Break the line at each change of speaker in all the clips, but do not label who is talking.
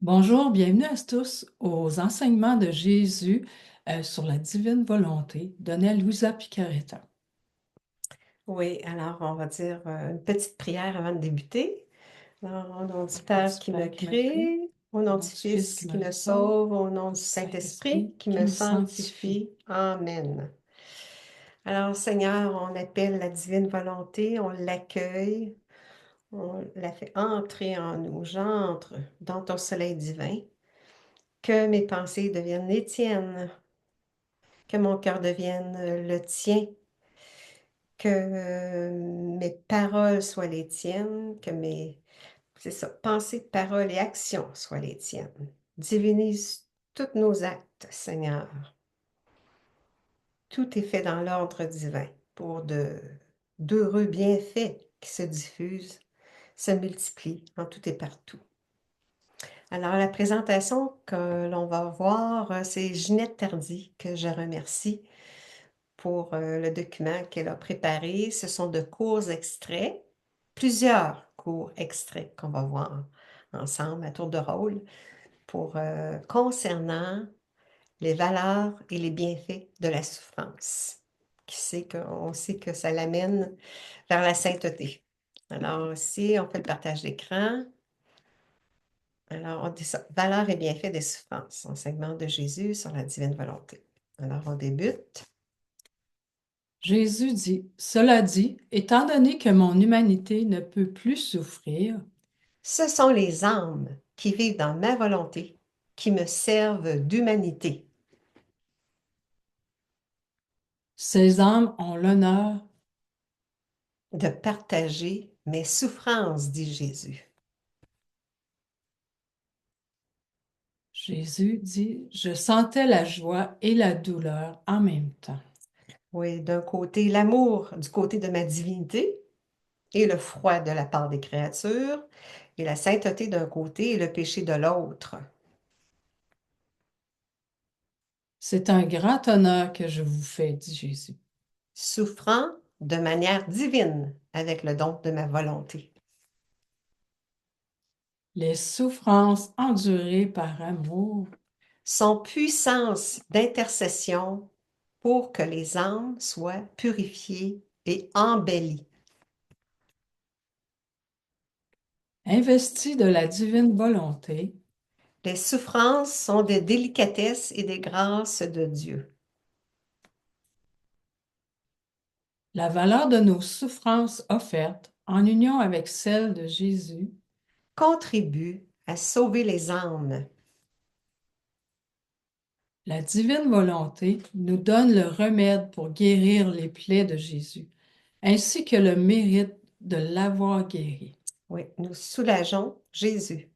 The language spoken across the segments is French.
Bonjour, bienvenue à tous aux enseignements de Jésus sur la divine volonté, donné à Louisa Picaretta.
Oui, alors on va dire une petite prière avant de débuter. Alors, au nom du Père qui me crée, au
Au
nom
nom
du
du Fils
Fils
qui
qui
me
me
sauve,
sauve, au nom
du
du Saint-Esprit
Saint-Esprit
qui
qui
me
nous sanctifie.
sanctifie. Amen. Alors, Seigneur, on appelle la divine volonté, on l'accueille, on la fait entrer en nous. J'entre dans ton soleil divin, que mes pensées deviennent les tiennes, que mon cœur devienne le tien, que mes paroles soient les tiennes, que c'est ça, pensées, paroles et actions soient les tiennes. Divinise tous nos actes, Seigneur. Tout est fait dans l'ordre divin pour d'heureux bienfaits qui se diffusent, se multiplient en tout et partout. Alors, la présentation que l'on va voir, c'est Ginette Tardy, que je remercie pour le document qu'elle a préparé. Ce sont de courts extraits, plusieurs courts extraits qu'on va voir ensemble à tour de rôle concernant les valeurs et les bienfaits de la souffrance. On sait que ça l'amène vers la sainteté. Alors ici, on fait le partage d'écran. Alors, on dit ça, valeurs et bienfaits des souffrances, enseignement de Jésus sur la divine volonté. Alors, on débute.
Jésus dit, cela dit, étant donné que mon humanité ne peut plus souffrir,
Ce sont les âmes qui vivent dans ma volonté, qui me servent d'humanité.
ces âmes ont l'honneur.
De partager mes souffrances, dit Jésus.
Jésus dit, je sentais la joie et la douleur en même temps.
Oui, d'un côté, l'amour du côté de ma divinité et le froid de la part des créatures, et la sainteté d'un côté et le péché de l'autre.
C'est un grand honneur que je vous fais, dit Jésus.
Souffrant de manière divine avec le don de ma volonté.
Les souffrances endurées par amour.
Son puissance d'intercession pour que les âmes soient purifiées et embellies.
Investi de la divine volonté,
Les souffrances sont des délicatesses et des grâces de Dieu.
la valeur de nos souffrances offertes en union avec celle de Jésus,
Contribue à sauver les âmes.
la divine volonté nous donne le remède pour guérir les plaies de Jésus, ainsi que le mérite de l'avoir guéri.
Oui, nous soulageons Jésus.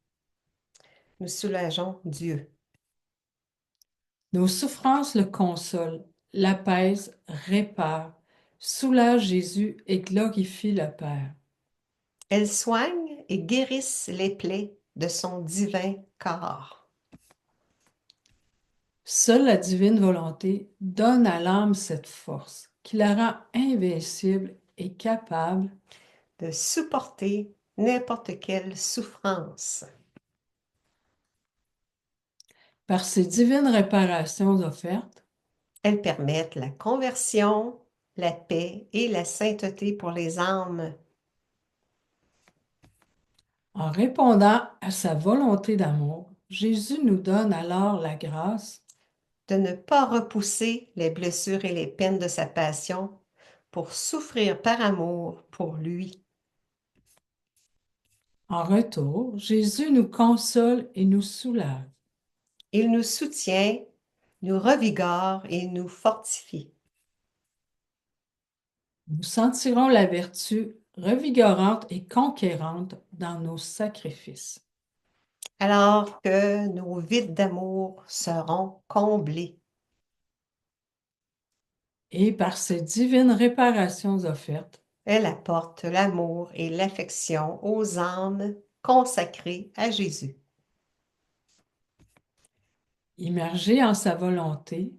Nous soulageons Dieu.
Nos souffrances le consolent, l'apaisent, réparent, soulagent Jésus et glorifient le Père.
Elles soignent et guérissent les plaies de son divin corps.
Seule la divine volonté donne à l'âme cette force qui la rend invincible et capable,
De supporter n'importe quelle souffrance.
par ses divines réparations offertes,
Elles permettent la conversion, la paix et la sainteté pour les âmes.
en répondant à sa volonté d'amour. Jésus nous donne alors la grâce,
De ne pas repousser les blessures et les peines de sa passion pour souffrir par amour pour lui.
en retour, Jésus nous console et nous soulage.
Il nous soutient, nous revigore et nous fortifie.
Nous sentirons la vertu revigorante et conquérante dans nos sacrifices.
Alors que nos vides d'amour seront comblés.
Et par ces divines réparations offertes,
Elle apporte l'amour et l'affection aux âmes consacrées à Jésus.
immergées en sa volonté,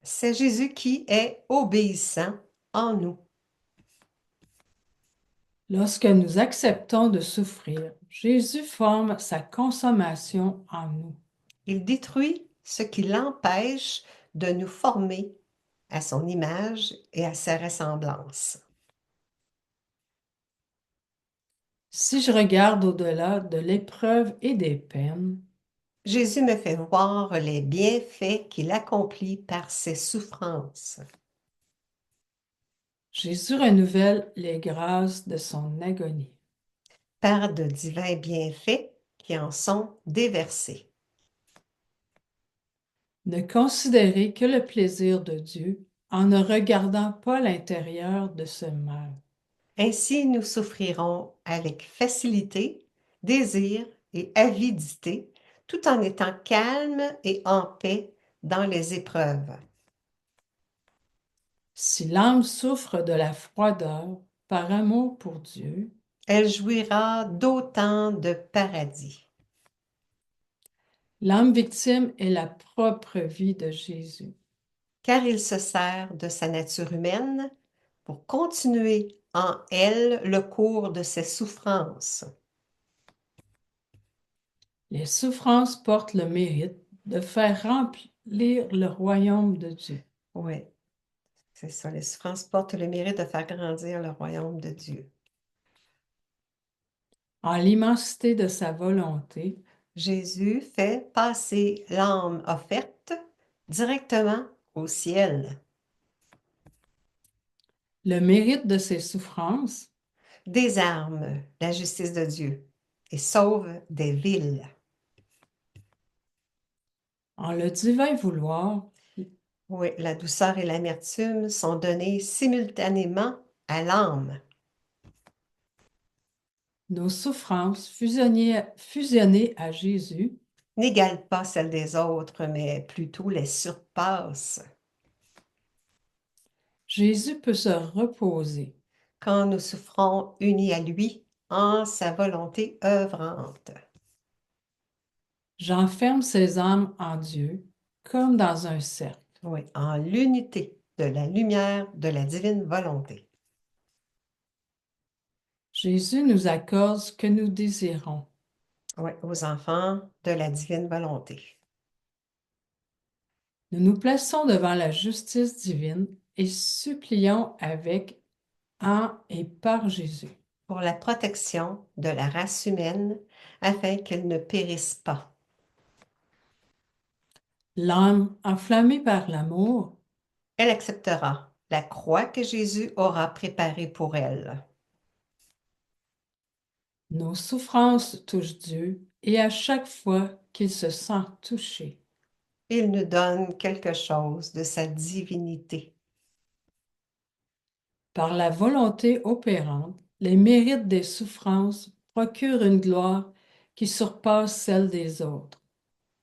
C'est Jésus qui est obéissant en nous.
Lorsque nous acceptons de souffrir, Jésus forme sa consommation en nous.
Il détruit ce qui l'empêche de nous former à son image et à sa ressemblance.
Si je regarde au-delà de l'épreuve et des peines,
Jésus me fait voir les bienfaits qu'il accomplit par ses souffrances.
Jésus renouvelle les grâces de son agonie.
Par de divins bienfaits qui en sont déversés.
Ne considérez que le plaisir de Dieu en ne regardant pas l'intérieur de ce mal.
Ainsi, nous souffrirons avec facilité, désir et avidité, tout en étant calmes et en paix dans les épreuves.
Si l'âme souffre de la froideur par amour pour Dieu,
Elle jouira d'autant de paradis.
l'âme victime est la propre vie de Jésus.
Car il se sert de sa nature humaine pour continuer en elle le cours de ses souffrances.
Les souffrances portent le mérite de faire remplir le royaume de Dieu.
Oui, c'est ça. Les souffrances portent le mérite de faire grandir le royaume de Dieu.
En l'immensité de sa volonté,
Jésus fait passer l'âme offerte directement au ciel.
le mérite de ses souffrances,
Désarme la justice de Dieu et sauve des villes.
en le divin vouloir,
Oui, la douceur et l'amertume sont données simultanément à l'âme.
nos souffrances fusionnées à Jésus,
N'égalent pas celles des autres, mais plutôt les surpassent.
Jésus peut se reposer.
Quand nous souffrons unis à lui en sa volonté œuvrante.
J'enferme ces âmes en Dieu comme dans un cercle.
Oui, en l'unité de la lumière de la divine volonté.
Jésus nous accorde ce que nous désirons.
Oui, aux enfants de la divine volonté.
Nous nous plaçons devant la justice divine et supplions avec, en et par Jésus.
Pour la protection de la race humaine afin qu'elle ne périsse pas.
L'âme enflammée par l'amour,
Elle acceptera la croix que Jésus aura préparée pour elle.
nos souffrances touchent Dieu et à chaque fois qu'il se sent touché,
Il nous donne quelque chose de sa divinité.
par la volonté opérante, les mérites des souffrances procurent une gloire qui surpasse celle des autres.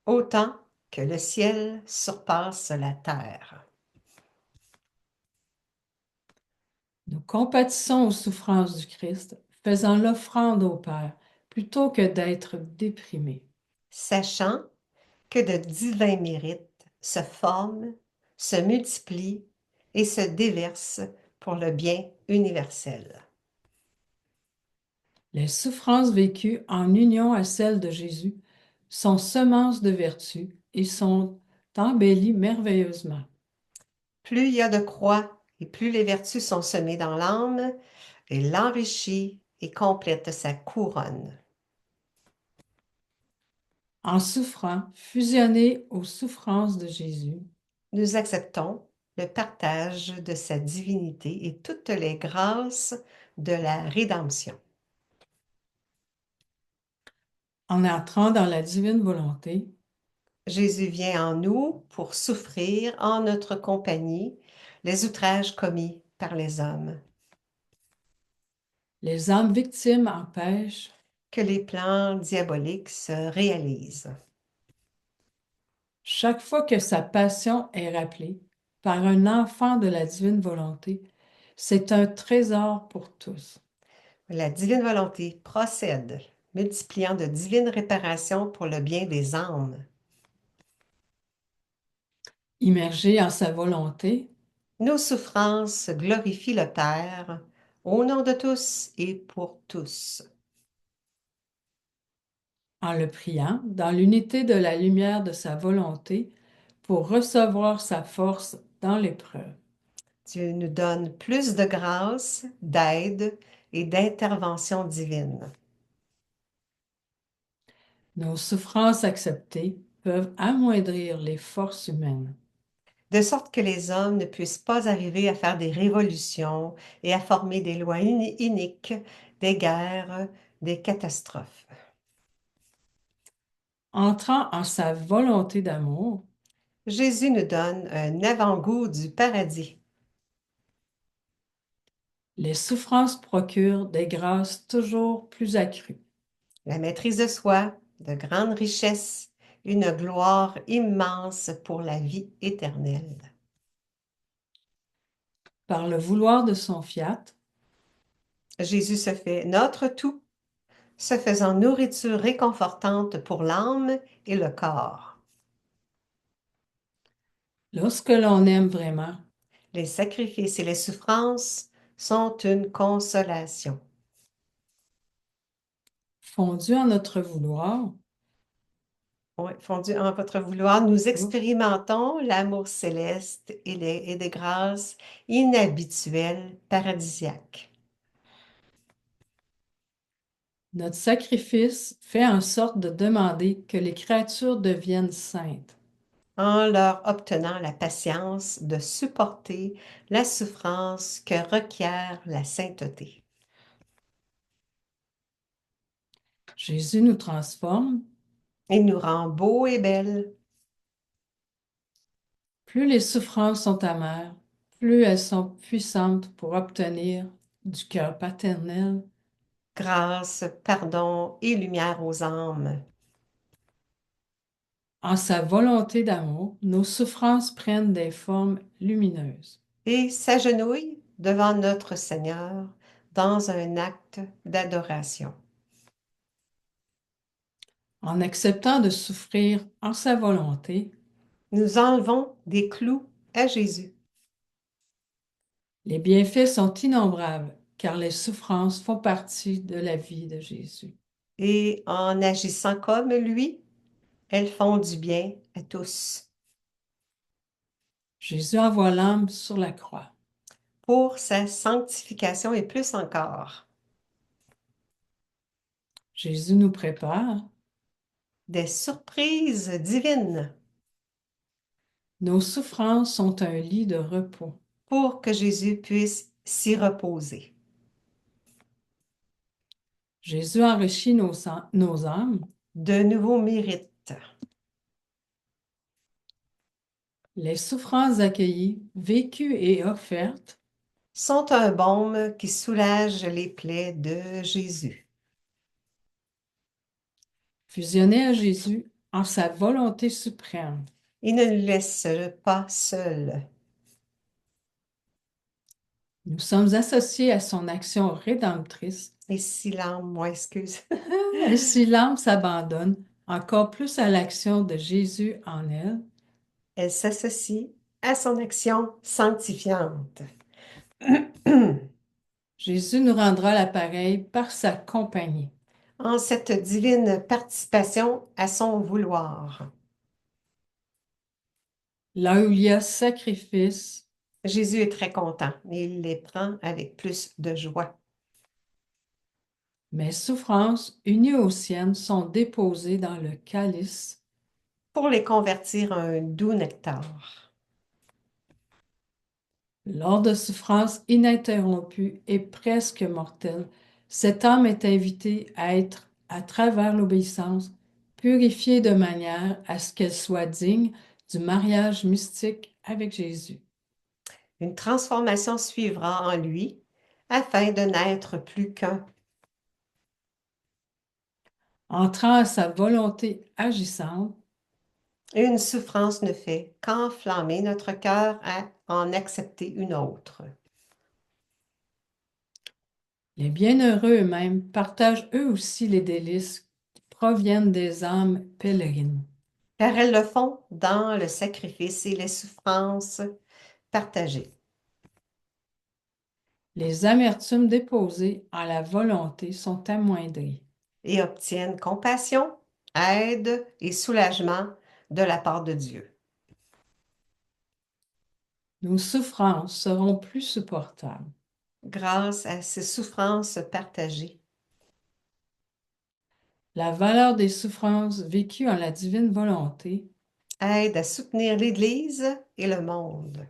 Autant que le ciel surpasse la terre.
Nous compatissons aux souffrances du Christ, faisant l'offrande au Père, plutôt que d'être déprimés.
Sachant que de divins mérites se forment, se multiplient et se déversent pour le bien universel.
Les souffrances vécues en union à celles de Jésus sont semences de vertu et sont embellies merveilleusement.
Plus il y a de croix et plus les vertus sont semées dans l'âme, et l'enrichit et complète sa couronne.
En souffrant, fusionnés aux souffrances de Jésus,
Nous acceptons le partage de sa divinité et toutes les grâces de la rédemption.
en entrant dans la divine volonté,
Jésus vient en nous pour souffrir en notre compagnie les outrages commis par les hommes,
les âmes victimes empêchent,
que les plans diaboliques se réalisent.
chaque fois que sa passion est rappelée par un enfant de la divine volonté, c'est un trésor pour tous.
La divine volonté procède, multipliant de divines réparations pour le bien des âmes.
Immergés en sa volonté,
Nos souffrances glorifient le Père au nom de tous et pour tous.
En le priant, dans l'unité de la lumière de sa volonté, pour recevoir sa force dans l'épreuve.
Dieu nous donne plus de grâce, d'aide et d'intervention divine,
Nos souffrances acceptées peuvent amoindrir les forces humaines.
de sorte que les hommes ne puissent pas arriver à faire des révolutions et à former des lois iniques, des guerres, des catastrophes.
Entrant en sa volonté d'amour,
Jésus nous donne un avant-goût du paradis,
les souffrances procurent des grâces toujours plus accrues.
la maîtrise de soi, de grandes richesses, une gloire immense pour la vie éternelle.
Par le vouloir de son fiat,
Jésus se fait notre tout, se faisant nourriture réconfortante pour l'âme et le corps.
lorsque l'on aime vraiment,
Les sacrifices et les souffrances sont une consolation.
fondu en notre vouloir,
Oui, fondu en votre vouloir, nous
oh,
expérimentons l'amour céleste et des grâces inhabituelles, paradisiaques.
notre sacrifice fait en sorte de demander que les créatures deviennent saintes.
En leur obtenant la patience de supporter la souffrance que requiert la sainteté.
Jésus nous transforme.
Il nous rend beaux et belles,
Plus les souffrances sont amères, plus elles sont puissantes pour obtenir du cœur paternel.
grâce, pardon et lumière aux âmes.
En sa volonté d'amour, nos souffrances prennent des formes lumineuses.
Et s'agenouille devant notre Seigneur dans un acte d'adoration.
En acceptant de souffrir en sa volonté,
Nous enlevons des clous à Jésus
les bienfaits sont innombrables, car les souffrances font partie de la vie de Jésus.
et en agissant comme lui, elles font du bien à tous
Jésus envoie l'âme sur la croix.
pour sa sanctification et plus encore.
Jésus nous prépare.
Des surprises divines
Nos souffrances sont un lit de repos.
pour que Jésus puisse s'y reposer.
Jésus enrichit nos âmes.
De nouveaux mérites
Les souffrances accueillies, vécues et offertes
sont un baume qui soulage les plaies de Jésus.
fusionnées à Jésus en sa volonté suprême.
Il ne nous laisse pas seuls.
Nous sommes associés à son action rédemptrice.
Et si l'âme, moi, excuse,
Et si l'âme s'abandonne encore plus à l'action de Jésus en elle,
elle s'associe à son action sanctifiante.
Jésus nous rendra l'appareil par sa compagnie.
En cette divine participation à son vouloir.
Là où il y a sacrifice,
Jésus est très content et il les prend avec plus de joie
mes souffrances unies aux siennes sont déposées dans le calice.
pour les convertir en un doux nectar.
Lors de souffrances ininterrompues et presque mortelles, cette âme est invitée à être, à travers l'obéissance, purifiée de manière à ce qu'elle soit digne du mariage mystique avec Jésus.
Une transformation suivra en lui afin de n'être plus qu'un.
Entrant à sa volonté agissante,
Une souffrance ne fait qu'enflammer notre cœur à en accepter une autre.
les bienheureux eux-mêmes partagent eux aussi les délices qui proviennent des âmes pèlerines.
Car elles le font dans le sacrifice et les souffrances partagées.
Les amertumes déposées en la volonté sont amoindries.
et obtiennent compassion, aide et soulagement de la part de Dieu.
Nos souffrances seront plus supportables.
Grâce à ces souffrances partagées,
La valeur des souffrances vécues en la divine volonté,
aide à soutenir l'Église et le monde.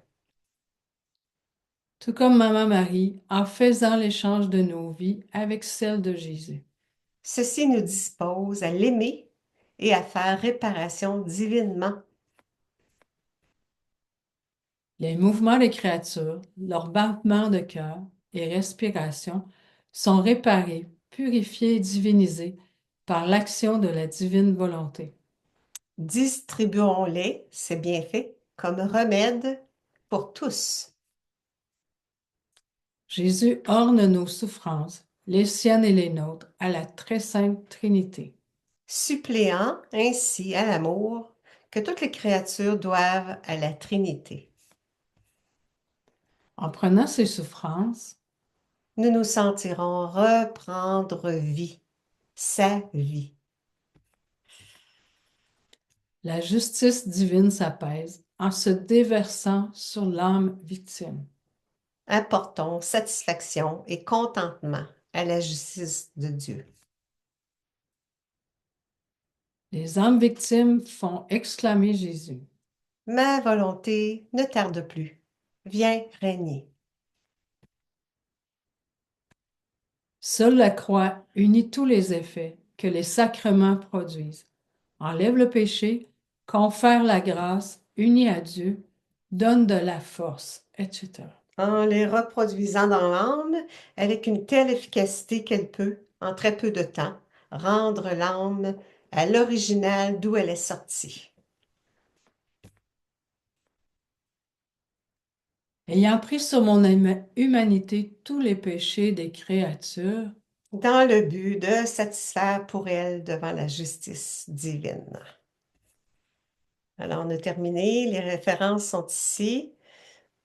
tout comme Maman Marie, en faisant l'échange de nos vies avec celle de Jésus.
Ceci nous dispose à l'aimer et à faire réparation divinement.
Les mouvements des créatures, leurs battements de cœur et respiration sont réparés, purifiés et divinisés par l'action de la divine volonté.
Distribuons-les, ces bienfaits, comme remède pour tous.
Jésus orne nos souffrances, les siennes et les nôtres, à la très sainte Trinité.
Suppléant ainsi à l'amour que toutes les créatures doivent à la Trinité.
En prenant ces souffrances,
Nous nous sentirons reprendre vie, sa vie.
la justice divine s'apaise en se déversant sur l'âme victime.
Apportons satisfaction et contentement à la justice de Dieu.
Les âmes victimes font exclamer Jésus.
Ma volonté ne tarde plus. Viens régner.
Seule la croix unit tous les effets que les sacrements produisent, enlève le péché, confère la grâce, unit à Dieu, donne de la force, etc.
En les reproduisant dans l'âme avec une telle efficacité qu'elle peut, en très peu de temps, rendre l'âme à l'original d'où elle est sortie.
Ayant pris sur mon humanité tous les péchés des créatures,
Dans le but de satisfaire pour elle devant la justice divine. Alors, on a terminé. Les références sont ici.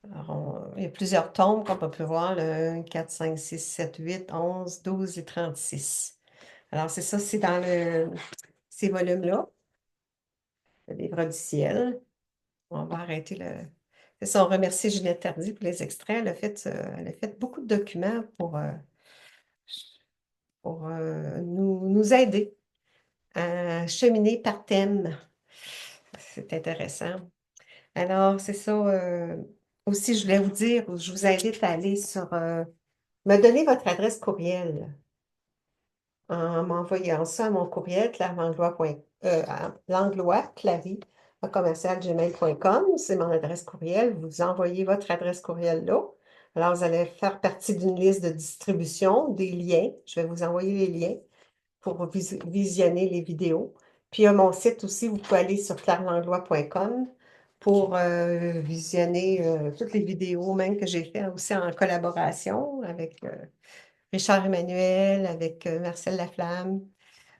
Alors, il y a plusieurs tomes, comme on peut voir, le 1, 4, 5, 6, 7, 8, 11, 12 et 36. Alors, c'est ça, c'est dans ces volumes-là, le livre du ciel. On va arrêter le... C'est ça, on remercie Ginette Tardy pour les extraits. Elle a fait beaucoup de documents pour nous aider à cheminer par thème. C'est intéressant. Alors, c'est ça. Aussi, je voulais vous dire, je vous invite à aller me donner votre adresse courriel en m'envoyant ça à mon courriel, Clary, à commercial@gmail.com. C'est mon adresse courriel. Vous envoyez votre adresse courriel là. Alors, vous allez faire partie d'une liste de distribution, des liens. Je vais vous envoyer les liens pour visionner les vidéos. Puis, il y a mon site aussi, vous pouvez aller sur clairelanglois.com pour visionner toutes les vidéos, même que j'ai fait aussi en collaboration avec Richard Emmanuel, avec Marcel Laflamme.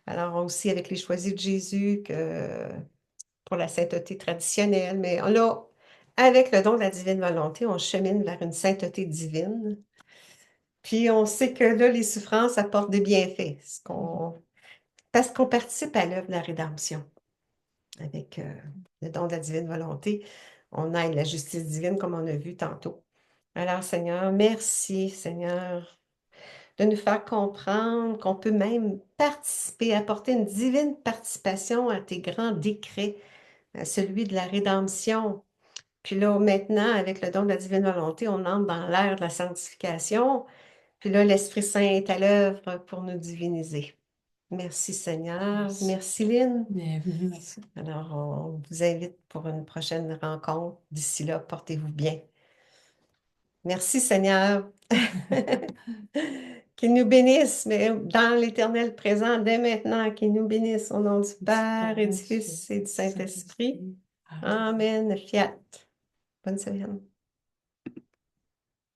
Alors aussi avec les Choisis de Jésus pour la sainteté traditionnelle. Mais là, avec le don de la divine volonté, on chemine vers une sainteté divine. Puis on sait que là, les souffrances apportent des bienfaits. Parce qu'on participe à l'œuvre de la rédemption. Avec le don de la divine volonté, on aide la justice divine comme on a vu tantôt. Alors, Seigneur, merci, Seigneur, de nous faire comprendre qu'on peut même participer, apporter une divine participation à tes grands décrets, à celui de la rédemption. Puis là, maintenant, avec le don de la divine volonté, on entre dans l'ère de la sanctification. Puis là, l'Esprit Saint est à l'œuvre pour nous diviniser. Merci Seigneur.
Merci.
Merci Lynn.
Bienvenue, merci.
Alors, on vous invite pour une prochaine rencontre. D'ici là, portez-vous bien. Merci Seigneur. Qu'il nous bénisse, mais dans l'éternel présent, dès maintenant, qu'il nous bénisse au nom du Père et du Fils et du Saint-Esprit.
Amen.
Amen. Fiat. Bonne semaine.